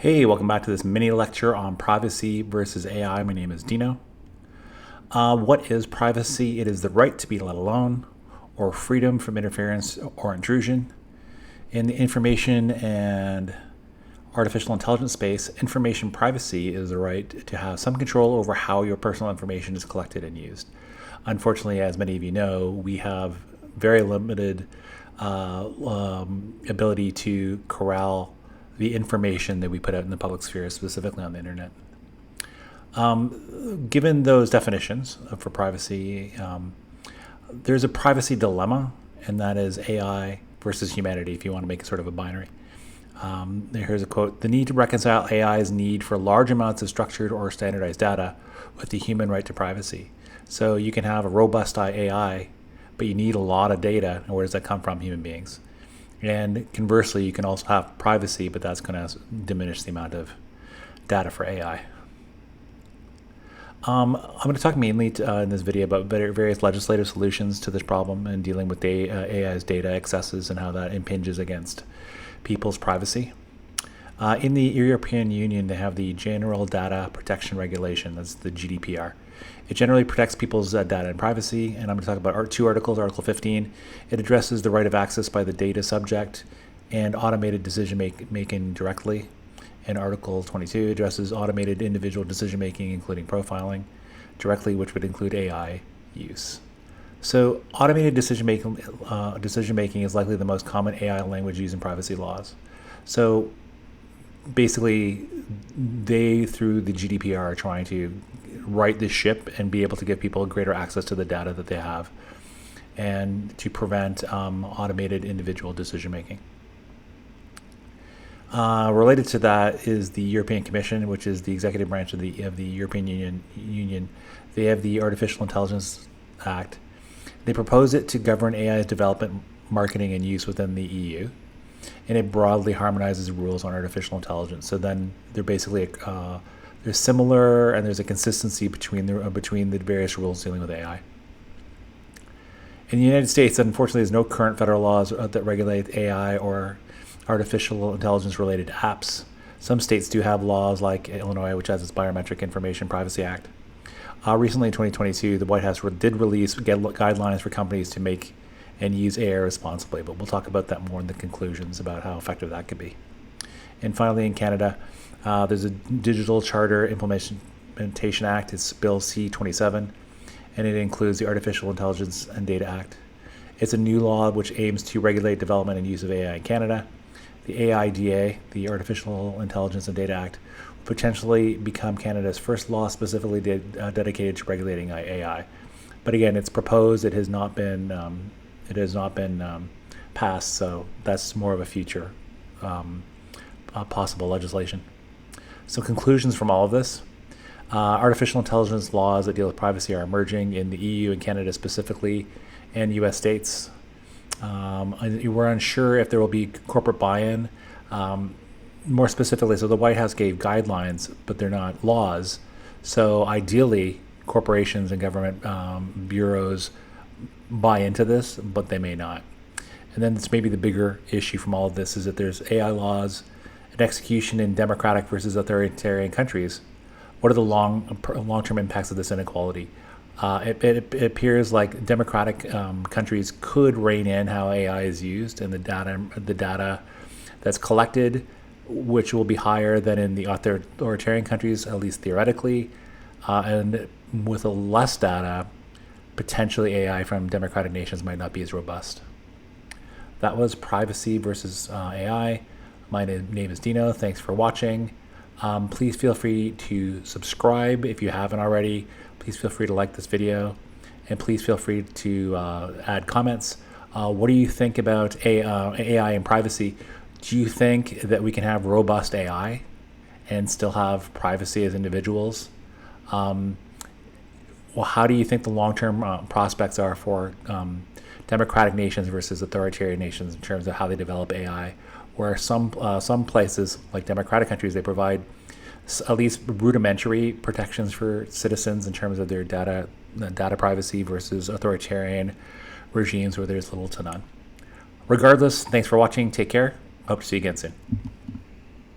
Hey, welcome back to this mini lecture on privacy versus AI. My name is Dino. What is privacy? It is the right to be let alone or freedom from interference or intrusion. In the information and artificial intelligence space, information privacy is the right to have some control over how your personal information is collected and used. Unfortunately, as many of you know, we have very limited ability to corral the information that we put out in the public sphere, specifically on the internet. Given those definitions for privacy, there's a privacy dilemma, and that is AI versus humanity, if you want to make it sort of a binary. Here's a quote: "The need to reconcile AI's need for large amounts of structured or standardized data with the human right to privacy." So you can have a robust AI, but you need a lot of data, and where does that come from? Human beings. And conversely, you can also have privacy, but that's going to diminish the amount of data for AI. I'm going to talk mainly in this video about various legislative solutions to this problem and dealing with AI's data excesses and how that impinges against people's privacy. In the European Union, they have the General Data Protection Regulation, that's the GDPR. It generally protects people's data and privacy, and I'm going to talk about two articles. Article 15, it addresses the right of access by the data subject and automated decision making directly. And Article 22 addresses automated individual decision making, including profiling, directly, which would include AI use. So automated decision making is likely the most common AI language used in privacy laws. So basically, they, through the GDPR, are trying to right this ship and be able to give people greater access to the data that they have and to prevent automated individual decision making. Related to that is the European Commission, which is the executive branch of the European Union. They have the Artificial Intelligence Act. They propose it to govern AI's development, marketing, and use within the EU. And it broadly harmonizes rules on artificial intelligence. So then they're basically they're similar, and there's a consistency between the various rules dealing with AI. In the United States, unfortunately, there's no current federal laws that regulate AI or artificial intelligence-related apps. Some states do have laws, like Illinois, which has its Biometric Information Privacy Act. Recently, in 2022, the White House did release guidelines for companies to make and use AI responsibly, but we'll talk about that more in the conclusions about how effective that could be. And finally, in Canada, there's a Digital Charter Implementation Act. It's Bill C-27, and it includes the Artificial Intelligence and Data Act. It's a new law which aims to regulate development and use of AI in Canada. The AIDA, the Artificial Intelligence and Data Act, will potentially become Canada's first law specifically dedicated to regulating AI. But again, it's proposed. It has not been passed, so that's more of a future possible legislation. So conclusions from all of this: artificial intelligence laws that deal with privacy are emerging in the EU and Canada specifically, and U.S. states. We're unsure if there will be corporate buy-in. More specifically, so the White House gave guidelines, but they're not laws. So ideally, corporations and government bureaus buy into this, but they may not. And then it's maybe the bigger issue from all of this is that there's AI laws and execution in democratic versus authoritarian countries. What are the long-term impacts of this inequality? It appears like democratic countries could rein in how AI is used and the data that's collected, which will be higher than in the authoritarian countries, at least theoretically, and with less data, potentially AI from democratic nations might not be as robust. That was privacy versus AI. My name is Dino. Thanks for watching. Please feel free to subscribe if you haven't already. Please feel free to like this video, and please feel free to add comments. What do you think about AI and privacy? Do you think that we can have robust AI and still have privacy as individuals? Well, how do you think the long-term prospects are for democratic nations versus authoritarian nations in terms of how they develop AI? Where some places, like democratic countries, they provide at least rudimentary protections for citizens in terms of their data privacy versus authoritarian regimes where there's little to none. Regardless, thanks for watching. Take care. Hope to see you again soon.